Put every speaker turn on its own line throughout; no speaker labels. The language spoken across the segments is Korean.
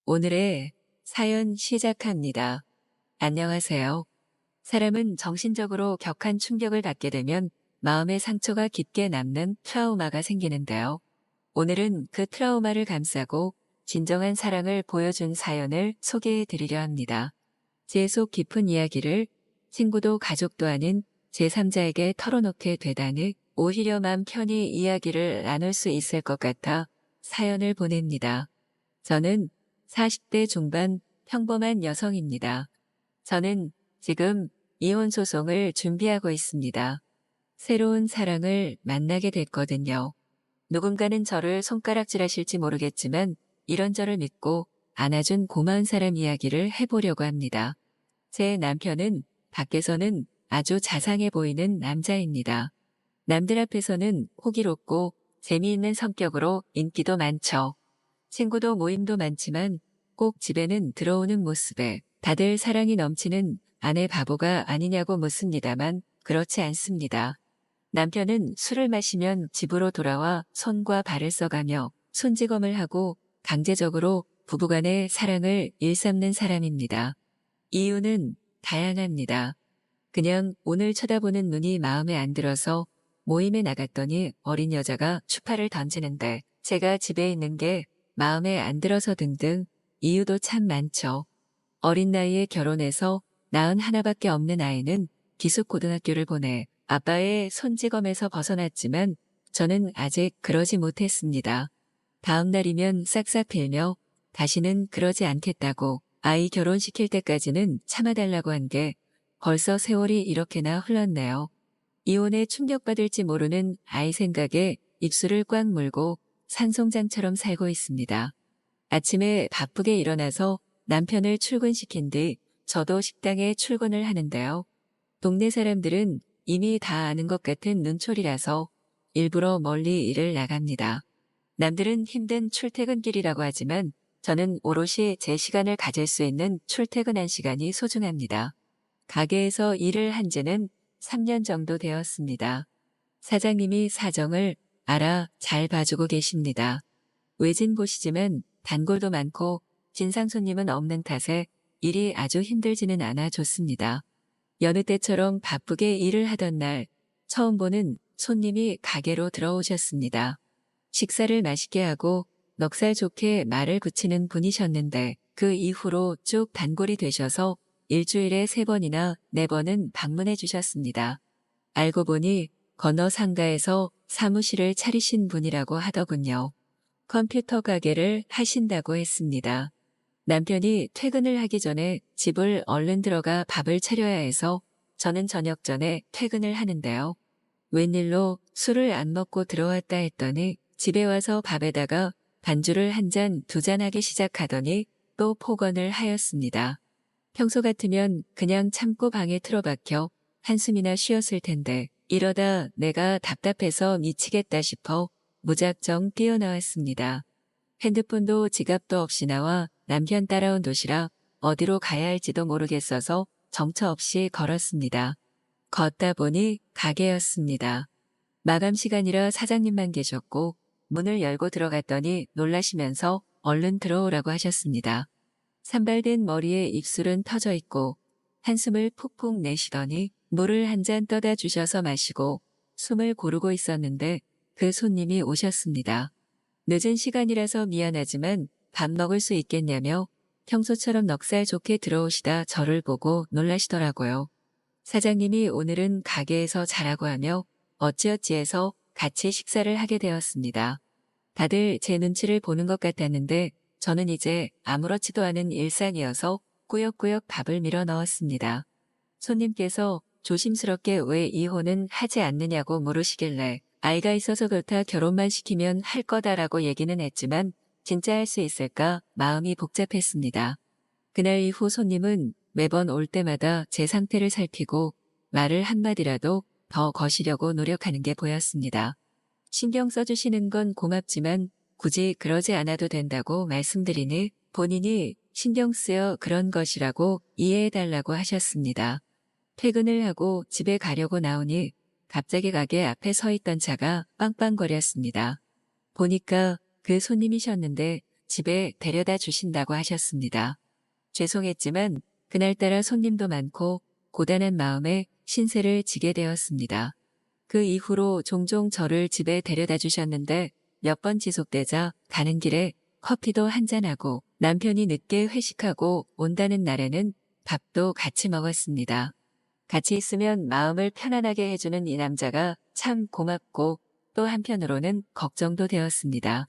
오늘의 사연 시작합니다. 안녕하세요. 사람은 정신적으로 격한 충격을 받게 되면 마음의 상처가 깊게 남는 트라우마가 생기는데요. 오늘은 그 트라우마를 감싸고 진정한 사랑을 보여준 사연을 소개해 드리려 합니다. 제 속 깊은 이야기를 친구도 가족도 아닌 제3자에게 털어놓게 되다니 오히려 맘 편히 이야기를 나눌 수 있을 것 같아 사연을 보냅니다. 저는 40대 중반 평범한 여성입니다. 저는 지금 이혼 소송을 준비하고 있습니다. 새로운 사랑을 만나게 됐거든요. 누군가는 저를 손가락질하실지 모르겠지만 이런 저를 믿고 안아준 고마운 사람 이야기를 해보려고 합니다. 제 남편은 밖에서는 아주 자상해 보이는 남자입니다. 남들 앞에서는 호기롭고 재미있는 성격으로 인기도 많죠. 친구도 모임도 많지만 꼭 집에는 들어오는 모습에 다들 사랑이 넘치는 아내 바보가 아니냐고 묻습니다만 그렇지 않습니다. 남편은 술을 마시면 집으로 돌아와 손과 발을 써가며 손찌검을 하고 강제적으로 부부간의 사랑을 일삼는 사람입니다. 이유는 다양합니다. 그냥 오늘 쳐다보는 눈이 마음에 안 들어서 모임에 나갔더니 어린 여자가 추파를 던지는데 제가 집에 있는 게 마음에 안 들어서 등등 이유도 참 많죠. 어린 나이에 결혼해서 낳은 하나밖에 없는 아이는 기숙고등학교를 보내 아빠의 손찌검에서 벗어났지만 저는 아직 그러지 못했습니다. 다음 날이면 싹싹 빌며 다시는 그러지 않겠다고 아이 결혼시킬 때까지는 참아달라고 한 게 벌써 세월이 이렇게나 흘렀네요. 이혼에 충격받을지 모르는 아이 생각에 입술을 꽉 물고 산송장처럼 살고 있습니다. 아침에 바쁘게 일어나서 남편을 출근시킨 뒤 저도 식당에 출근을 하는데요. 동네 사람들은 이미 다 아는 것 같은 눈초리라서 일부러 멀리 일을 나갑니다. 남들은 힘든 출퇴근길이라고 하지만 저는 오롯이 제 시간을 가질 수 있는 출퇴근한 시간이 소중합니다. 가게에서 일을 한 지는 3년 정도 되었습니다. 사장님이 사정을 알아 잘 봐주고 계십니다. 외진 곳이지만 단골도 많고 진상 손님은 없는 탓에 일이 아주 힘들지는 않아 좋습니다. 여느 때처럼 바쁘게 일을 하던 날 처음 보는 손님이 가게로 들어오셨습니다. 식사를 맛있게 하고 넉살 좋게 말을 붙이는 분이셨는데 그 이후로 쭉 단골이 되셔서 일주일에 3번이나 4번은 방문해 주셨습니다. 알고 보니 건너 상가에서 사무실을 차리신 분이라고 하더군요. 컴퓨터 가게를 하신다고 했습니다. 남편이 퇴근을 하기 전에 집을 얼른 들어가 밥을 차려야 해서 저는 저녁 전에 퇴근을 하는데요. 웬일로 술을 안 먹고 들어왔다 했더니 집에 와서 밥에다가 반주를 한 잔, 2잔 하기 시작하더니 또 폭언을 하였습니다. 평소 같으면 그냥 참고 방에 틀어박혀 한숨이나 쉬었을 텐데 이러다 내가 답답해서 미치겠다 싶어 무작정 뛰어나왔습니다. 핸드폰도 지갑도 없이 나와 남편 따라온 도시락 어디로 가야 할지도 모르겠어서 정처 없이 걸었습니다. 걷다 보니 가게였습니다. 마감 시간이라 사장님만 계셨고 문을 열고 들어갔더니 놀라시면서 얼른 들어오라고 하셨습니다. 산발된 머리에 입술은 터져 있고 한숨을 푹푹 내쉬더니 물을 한 잔 떠다 주셔서 마시고 숨을 고르고 있었는데 그 손님이 오셨습니다. 늦은 시간이라서 미안하지만 밥 먹을 수 있겠냐며 평소처럼 넉살 좋게 들어오시다 저를 보고 놀라시더라고요. 사장님이 오늘은 가게에서 자라고 하며 어찌어찌해서 같이 식사를 하게 되었습니다. 다들 제 눈치를 보는 것 같았는데 저는 이제 아무렇지도 않은 일상이어서 꾸역꾸역 밥을 밀어 넣었습니다. 손님께서 조심스럽게 왜 이혼은 하지 않느냐고 물으시길래 아이가 있어서 그렇다 결혼만 시키면 할 거다라고 얘기는 했지만 진짜 할 수 있을까 마음이 복잡했습니다. 그날 이후 손님은 매번 올 때마다 제 상태를 살피고 말을 한마디라도 더 거시려고 노력하는 게 보였습니다. 신경 써주시는 건 고맙지만 굳이 그러지 않아도 된다고 말씀드리니 본인이 신경 쓰여 그런 것이라고 이해해달라고 하셨습니다. 퇴근을 하고 집에 가려고 나오니 갑자기 가게 앞에 서 있던 차가 빵빵거렸습니다. 보니까 그 손님이셨는데 집에 데려다 주신다고 하셨습니다. 죄송했지만 그날따라 손님도 많고 고단한 마음에 신세를 지게 되었습니다. 그 이후로 종종 저를 집에 데려다 주셨는데 몇 번 지속되자 가는 길에 커피도 한잔하고 남편이 늦게 회식하고 온다는 날에는 밥도 같이 먹었습니다. 같이 있으면 마음을 편안하게 해주는 이 남자가 참 고맙고 또 한편으로는 걱정도 되었습니다.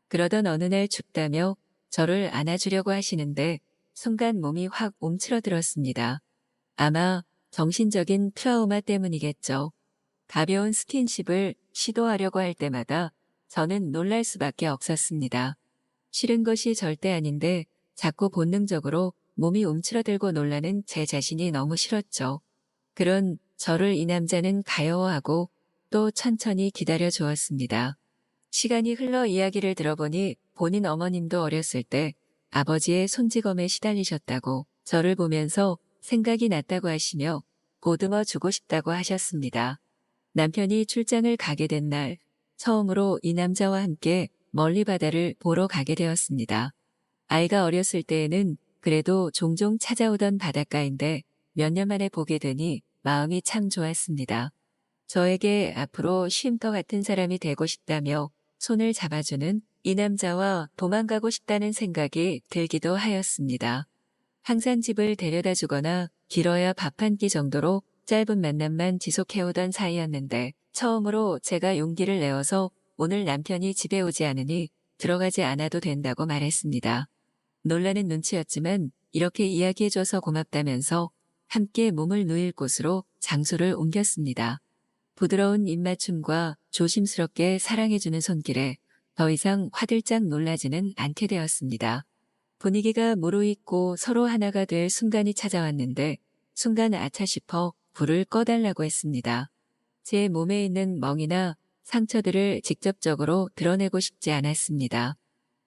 그러던 어느 날 춥다며 저를 안아주려고 하시는데 순간 몸이 확 움츠러들었습니다. 아마 정신적인 트라우마 때문이겠죠. 가벼운 스킨십을 시도하려고 할 때마다 저는 놀랄 수밖에 없었습니다. 싫은 것이 절대 아닌데 자꾸 본능적으로 몸이 움츠러들고 놀라는 제 자신이 너무 싫었죠. 그런 저를 이 남자는 가여워하고 또 천천히 기다려 주었습니다. 시간이 흘러 이야기를 들어보니 본인 어머님도 어렸을 때 아버지의 손찌검에 시달리셨다고 저를 보면서 생각이 났다고 하시며 보듬어 주고 싶다고 하셨습니다. 남편이 출장을 가게 된 날 처음으로 이 남자와 함께 멀리 바다를 보러 가게 되었습니다. 아이가 어렸을 때에는 그래도 종종 찾아오던 바닷가인데 몇 년 만에 보게 되니 마음이 참 좋았습니다. 저에게 앞으로 쉼터 같은 사람이 되고 싶다며 손을 잡아주는 이 남자와 도망가고 싶다는 생각이 들기도 하였습니다. 항상 집을 데려다 주거나 길어야 밥 한 끼 정도로 짧은 만남만 지속해오던 사이였는데 처음으로 제가 용기를 내어서 오늘 남편이 집에 오지 않으니 들어가지 않아도 된다고 말했습니다. 놀라는 눈치였지만 이렇게 이야기해줘서 고맙다면서 함께 몸을 누일 곳으로 장소를 옮겼습니다. 부드러운 입맞춤과 조심스럽게 사랑해주는 손길에 더 이상 화들짝 놀라지는 않게 되었습니다. 분위기가 무르익고 서로 하나가 될 순간이 찾아왔는데 순간 아차 싶어 불을 꺼달라고 했습니다. 제 몸에 있는 멍이나 상처들을 직접적으로 드러내고 싶지 않았습니다.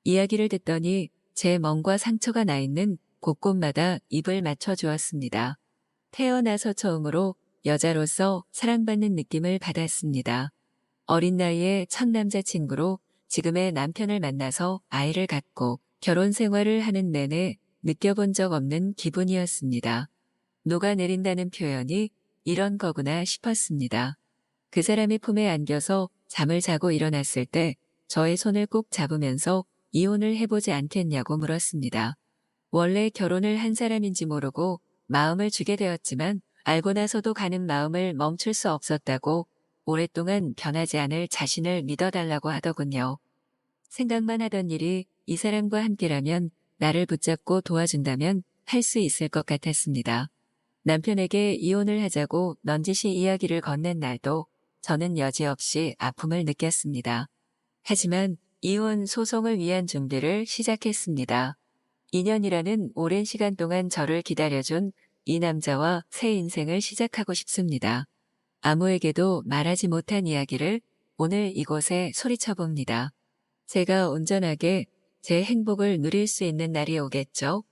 이야기를 듣더니 제 멍과 상처가 나 있는 곳곳마다 입을 맞춰주었습니다. 태어나서 처음으로 여자로서 사랑받는 느낌을 받았습니다. 어린 나이에 첫 남자친구로 지금의 남편을 만나서 아이를 갖고 결혼 생활을 하는 내내 느껴본 적 없는 기분이었습니다. 녹아내린다는 표현이 이런 거구나 싶었습니다. 그 사람의 품에 안겨서 잠을 자고 일어났을 때 저의 손을 꼭 잡으면서 이혼을 해보지 않겠냐고 물었습니다. 원래 결혼을 한 사람인지 모르고 마음을 주게 되었지만 알고 나서도 가는 마음을 멈출 수 없었다고 오랫동안 변하지 않을 자신을 믿어달라고 하더군요. 생각만 하던 일이 이 사람과 함께라면 나를 붙잡고 도와준다면 할 수 있을 것 같았습니다. 남편에게 이혼을 하자고 넌지시 이야기를 건넨 날도 저는 여지없이 아픔을 느꼈습니다. 하지만 이혼 소송을 위한 준비를 시작했습니다. 2년이라는 오랜 시간 동안 저를 기다려준 이 남자와 새 인생을 시작하고 싶습니다. 아무에게도 말하지 못한 이야기를 오늘 이곳에 소리쳐봅니다. 제가 온전하게 제 행복을 누릴 수 있는 날이 오겠죠?